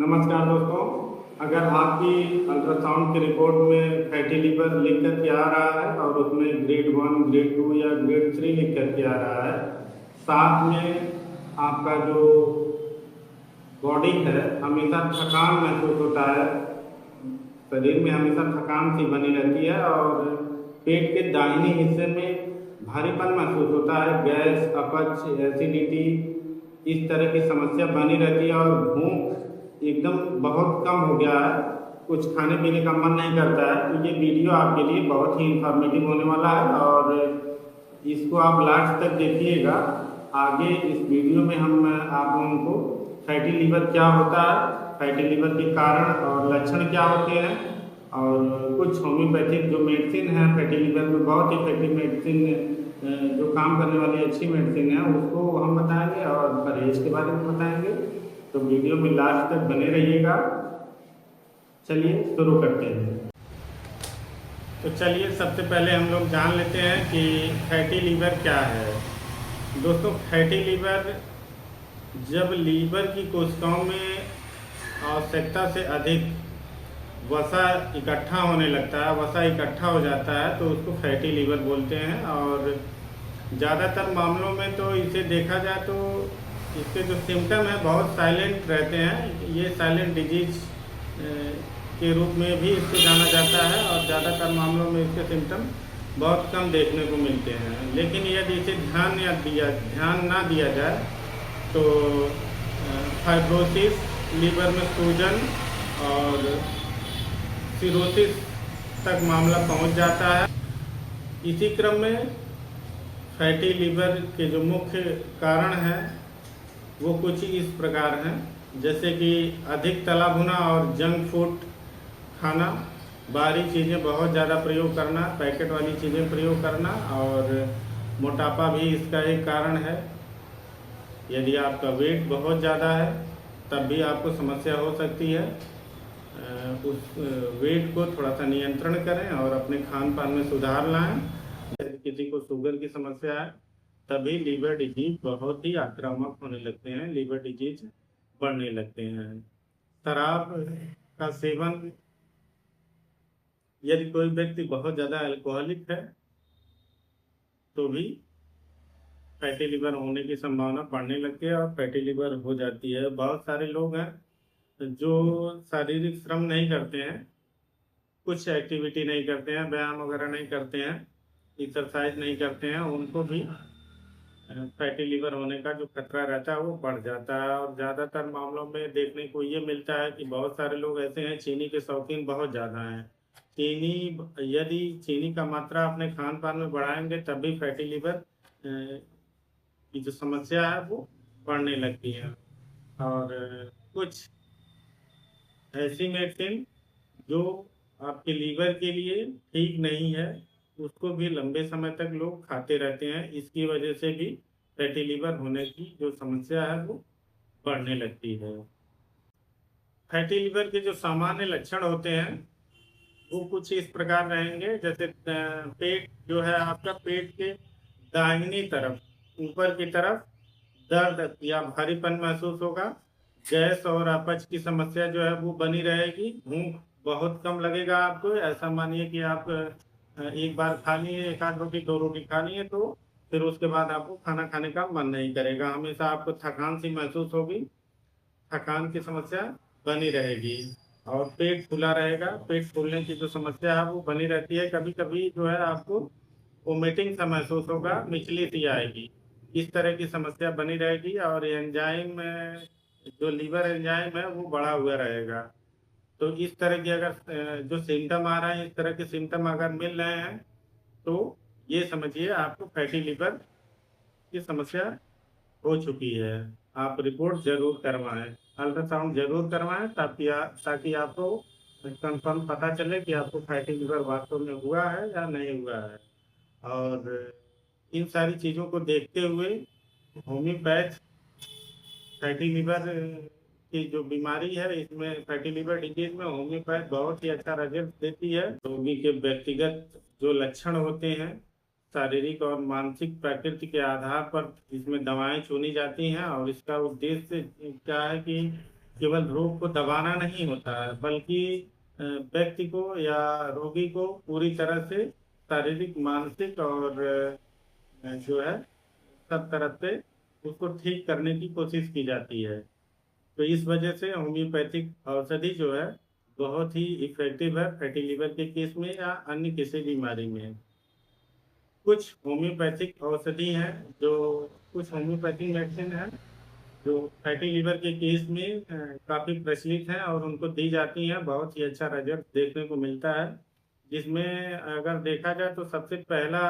नमस्कार दोस्तों। अगर आपकी अल्ट्रासाउंड की रिपोर्ट में फैटी लीवर लिख कर के आ रहा है और उसमें ग्रेड 1, ग्रेड 2 या ग्रेड 3 लिख कर के आ रहा है, साथ में आपका जो बॉडी है हमेशा थकान महसूस होता है, शरीर में हमेशा थकान सी बनी रहती है और पेट के दाहिने हिस्से में भारीपन महसूस होता है, गैस, अपच, एसिडिटी, इस तरह की समस्या बनी रहती है और भूख एकदम बहुत कम हो गया है, कुछ खाने पीने का मन नहीं करता है। तो ये वीडियो आपके लिए बहुत ही इंफॉर्मेटिव होने वाला है और इसको आप लास्ट तक देखिएगा। आगे इस वीडियो में हम आप लोगों को फैटी लीवर क्या होता है, फैटी लीवर के कारण और लक्षण क्या होते हैं और कुछ होम्योपैथिक जो मेडिसिन है फैटी लीवर में बहुत इफेक्टिव मेडिसिन जो काम करने वाली अच्छी मेडिसिन है उसको हम बताएंगे और परहेज के बारे में बताएंगे। तो वीडियो में लास्ट तक बने रहिएगा। चलिए शुरू करते हैं। तो चलिए सबसे पहले हम लोग जान लेते हैं कि फैटी लीवर क्या है। दोस्तों, फैटी लीवर जब लीवर की कोशिकाओं में आवश्यकता से अधिक वसा इकट्ठा होने लगता है, वसा इकट्ठा हो जाता है तो उसको फैटी लीवर बोलते हैं। और ज़्यादातर मामलों में तो इसे देखा जाए तो इसके जो सिम्टम हैं बहुत साइलेंट रहते हैं। ये साइलेंट डिजीज के रूप में भी इसको जाना जाता है और ज़्यादातर मामलों में इसके सिम्टम बहुत कम देखने को मिलते हैं। लेकिन यदि इसे ध्यान ना दिया जाए तो फाइब्रोसिस, लीवर में सूजन और सिरोसिस तक मामला पहुंच जाता है। इसी क्रम में फैटी लीवर के जो मुख्य कारण हैं वो कुछ इस प्रकार हैं, जैसे कि अधिक तला भुना और जंक फूड खाना, बाहरी चीज़ें बहुत ज़्यादा प्रयोग करना, पैकेट वाली चीज़ें प्रयोग करना और मोटापा भी इसका एक कारण है। यदि आपका वेट बहुत ज़्यादा है तब भी आपको समस्या हो सकती है। उस वेट को थोड़ा सा नियंत्रण करें और अपने खान पान में सुधार लाएं। यदि किसी को शुगर की समस्या है तभी लीवर डिजीज बहुत ही आक्रामक होने लगते हैं, लीवर डिजीज बढ़ने लगते हैं। शराब का सेवन, यदि कोई व्यक्ति बहुत ज़्यादा अल्कोहलिक है तो भी फैटी लीवर होने की संभावना बढ़ने लगती है और फैटी लीवर हो जाती है। बहुत सारे लोग हैं जो शारीरिक श्रम नहीं करते हैं, कुछ एक्टिविटी नहीं करते हैं, व्यायाम वगैरह नहीं करते हैं, एक्सरसाइज नहीं करते हैं, उनको भी फैटी लीवर होने का जो खतरा रहता है वो बढ़ जाता है। और ज़्यादातर मामलों में देखने को ये मिलता है कि बहुत सारे लोग ऐसे हैं चीनी के शौकीन बहुत ज़्यादा हैं। यदि चीनी का मात्रा अपने खान पान में बढ़ाएंगे तब भी फैटी लीवर की जो समस्या है वो बढ़ने लगती है। और कुछ ऐसी मेडिसिन जो आपके लीवर के लिए ठीक नहीं है उसको भी लंबे समय तक लोग खाते रहते हैं, इसकी वजह से भी फैटी लीवर होने की जो समस्या है वो बढ़ने लगती है। फैटी लीवर के जो सामान्य लक्षण होते हैं वो कुछ इस प्रकार रहेंगे, जैसे पेट जो है आपका, पेट के दाहिनी तरफ ऊपर की तरफ दर्द या भारीपन महसूस होगा, गैस और अपच की समस्या जो है वो बनी रहेगी, भूख बहुत कम लगेगा आपको। ऐसा मानिए कि आप एक बार खा लिए, एक आध रोटी, दो रोटी खा लिए तो फिर उसके बाद आपको खाना खाने का मन नहीं करेगा, हमेशा आपको थकान सी महसूस होगी, थकान की समस्या बनी रहेगी और पेट फूला रहेगा। पेट फूलने की जो समस्या है वो बनी रहती है। कभी कभी जो है आपको वोमिटिंग सा महसूस होगा, मिचली सी आएगी, इस तरह की समस्या बनी रहेगी। और एंजाइम, जो लीवर एंजाइम है वो बढ़ा हुआ रहेगा। तो इस तरह की अगर जो सिम्टम आ रहे हैं, इस तरह के सिम्टम अगर मिल रहे हैं तो ये समझिए आपको फैटी लीवर की समस्या हो चुकी है। आप रिपोर्ट जरूर करवाएं, अल्ट्रासाउंड जरूर करवाएं ताकि आपको कंफर्म पता चले कि आपको फैटी लीवर वास्तव में हुआ है या नहीं हुआ है। और इन सारी चीज़ों को देखते हुए होम्योपैथ फैटी लीवर की जो बीमारी है इसमें, फैटी लीवर डिजीज में होम्योपैथ बहुत ही अच्छा रिजल्ट देती है। रोगी के व्यक्तिगत जो लक्षण होते हैं, शारीरिक और मानसिक प्रकृति के आधार पर इसमें दवाएं चुनी जाती हैं और इसका उद्देश्य क्या है कि केवल रोग को दबाना नहीं होता है, बल्कि व्यक्ति को या रोगी को पूरी तरह से शारीरिक, मानसिक और जो है सब तरह से उसको ठीक करने की कोशिश की जाती है। तो इस वजह से होम्योपैथिक औषधि जो है बहुत ही इफेक्टिव है फैटी लिवर के केस में या अन्य किसी बीमारी में। कुछ होम्योपैथिक औषधि हैं जो कुछ होम्योपैथिक मेडिसिन है जो फैटी लिवर के केस में काफ़ी प्रचलित हैं और उनको दी जाती हैं, बहुत ही अच्छा रिजल्ट देखने को मिलता है। जिसमें अगर देखा जाए तो सबसे पहला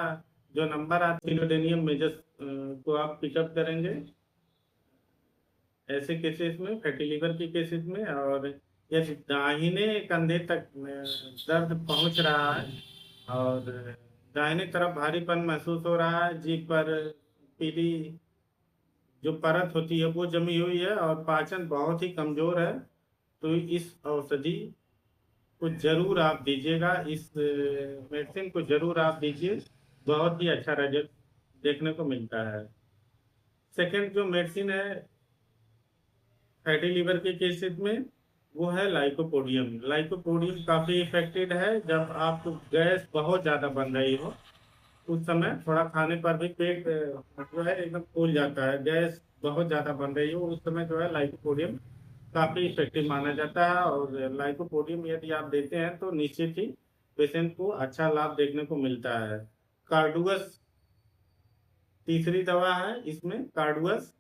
जो नंबर आता है सिलोडेनियम मेजस को आप पिकअप करेंगे ऐसे केसेस में, फैटी लिवर के केसेस में। और यदि दाहिने कंधे तक दर्द पहुंच रहा है और दाहिने तरफ भारीपन महसूस हो रहा है, जीभ पर पीली जो परत होती है वो जमी हुई है और पाचन बहुत ही कमजोर है, तो इस औषधि को जरूर आप दीजिएगा, इस मेडिसिन को जरूर आप दीजिए, बहुत ही अच्छा रिजल्ट देखने को मिलता है। सेकंड जो मेडिसिन है फैटी लिवर के केसेस में वो है लाइकोपोडियम। लाइकोपोडियम काफ़ी इफेक्टिव है जब आपको गैस बहुत ज़्यादा बन रही हो, उस समय थोड़ा खाने पर भी पेट जो है एकदम फूल जाता है, गैस बहुत ज़्यादा बन रही हो, उस समय जो है लाइकोपोडियम काफ़ी इफेक्टिव माना जाता है। और लाइकोपोडियम यदि आप देते हैं तो निश्चित ही पेशेंट को अच्छा लाभ देखने को मिलता है। कार्डुअस तीसरी दवा है इसमें, कार्डुअस।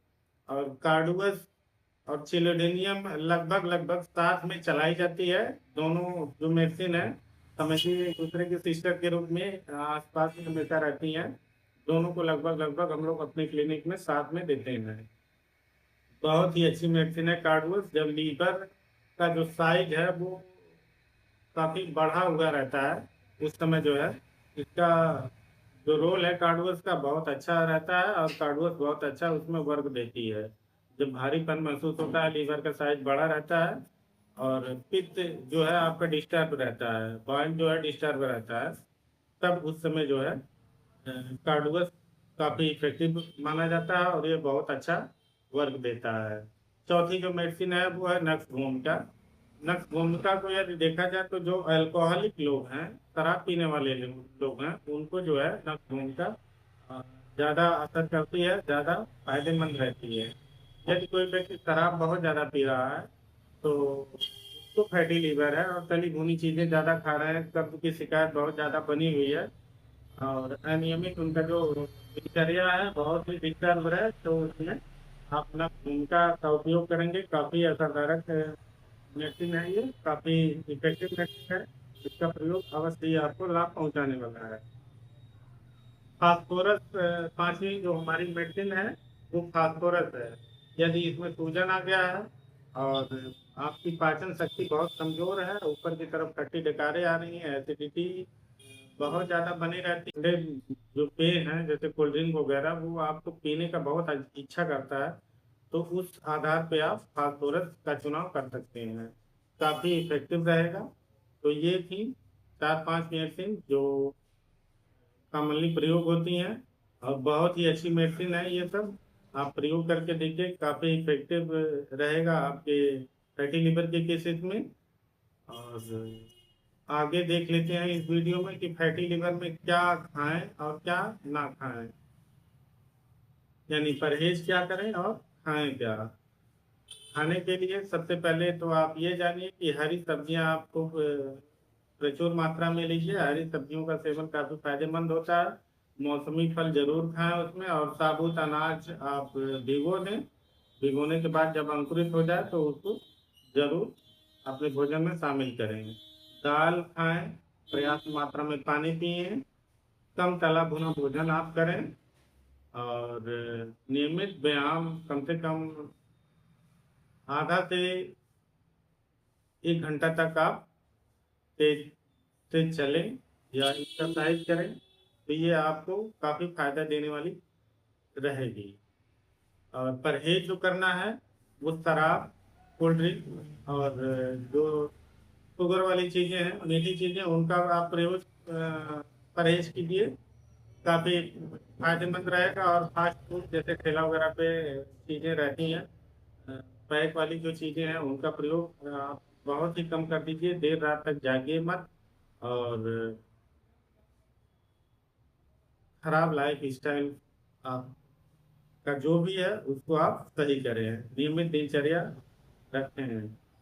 और कार्डुअस और चिलोडेनियम लगभग लगभग साथ में चलाई जाती है। दोनों जो मेडिसिन है समझिए एक दूसरे के सिस्टर के रूप में आसपास में हमेशा रहती हैं। दोनों को लगभग लगभग हम लोग अपने क्लिनिक में साथ में देते हैं। बहुत ही अच्छी मेडिसिन है कार्डवस। जब लीवर का जो साइज है वो काफी बढ़ा हुआ रहता है, उस समय जो है इसका जो रोल है कार्डवस का बहुत अच्छा रहता है और कार्डवस बहुत अच्छा उसमें वर्क देती है। जब भारीपन महसूस होता है, लीवर का साइज बड़ा रहता है और पित्त जो है आपका डिस्टर्ब रहता है, बॉइल जो है डिस्टर्ब रहता है, तब उस समय जो है कार्डवस काफ़ी इफेक्टिव माना जाता है और ये बहुत अच्छा वर्क देता है। चौथी जो मेडिसिन है वो है नक्स भूमिका। नक्स भूमिका को यदि देखा जाए तो जो अल्कोहलिक लोग हैं, शराब पीने वाले लोग हैं, उनको जो है नक्स भूमिका ज़्यादा असर करती है, ज़्यादा फायदेमंद रहती है। यदि कोई व्यक्ति शराब बहुत ज़्यादा पी रहा है तो उसको फैटी लीवर है और तली भुनी चीज़ें ज़्यादा खा रहे हैं, कब्ज की शिकायत बहुत ज़्यादा बनी हुई है और अनियमित उनका जो दिनचर्या है बहुत ही डिस्टर्ब है, तो उसमें आप अपना भूमिका का उपयोग करेंगे, काफ़ी असरदायक मेडिसिन है, ये काफ़ी इफेक्टिव मेडिसिन है। इसका प्रयोग अवश्य ही आपको लाभ पहुंचाने वाला है। फास्फोरस पांचवी जो हमारी मेडिसिन है वो फास्फोरस है। यदि इसमें सूजन आ गया है और आपकी पाचन शक्ति बहुत कमजोर है, ऊपर की तरफ खट्टी डकारें आ रही हैं, एसिडिटी बहुत ज़्यादा बनी रहती है, जो पेय हैं जैसे कोल्ड ड्रिंक वगैरह वो आपको पीने का बहुत इच्छा करता है, तो उस आधार पे आप फास्फोरस का चुनाव कर सकते हैं, काफ़ी इफेक्टिव रहेगा। तो ये थी चार पांच मेडिसिन जो कॉमनली प्रयोग होती हैं और बहुत ही अच्छी मेडिसिन है ये सब। आप प्रयोग करके देखिए, काफ़ी इफेक्टिव रहेगा आपके फैटी लिवर के केसेस में। और आगे देख लेते हैं इस वीडियो में कि फैटी लिवर में क्या खाएं और क्या ना खाएं, यानी परहेज क्या करें और खाएं क्या। खाने के लिए सबसे पहले तो आप ये जानिए कि हरी सब्जियां आपको प्रचुर मात्रा में लीजिए, हरी सब्जियों का सेवन काफ़ी फायदेमंद होता है। मौसमी फल जरूर खाएं उसमें, और साबुत अनाज आप भिगो दें, भिगोने के बाद जब अंकुरित हो जाए तो उसको जरूर अपने भोजन में शामिल करें। दाल खाएं, पर्याप्त मात्रा में पानी पिए, कम तला भुना भोजन आप करें और नियमित व्यायाम कम से कम आधा से 1 घंटा तक आप तेज तेज चलें या एक्सरसाइज करें, तो ये आपको काफ़ी फायदा देने वाली रहेगी। और परहेज जो करना है वो शराब, कोल्ड ड्रिंक और जो शुगर वाली चीज़ें हैं, मीठी चीज़ें, उनका आप प्रयोग परहेज कीजिए, काफ़ी फायदेमंद रहेगा। और फास्ट फूड जैसे ठेला वगैरह पे चीज़ें रहती हैं पैक वाली जो चीज़ें हैं उनका प्रयोग आप बहुत ही कम कर दीजिए। देर रात तक जागिए मत, और खराब लाइफ स्टाइल आपका जो भी है उसको आप सही करें, नियमित दिनचर्या रखें।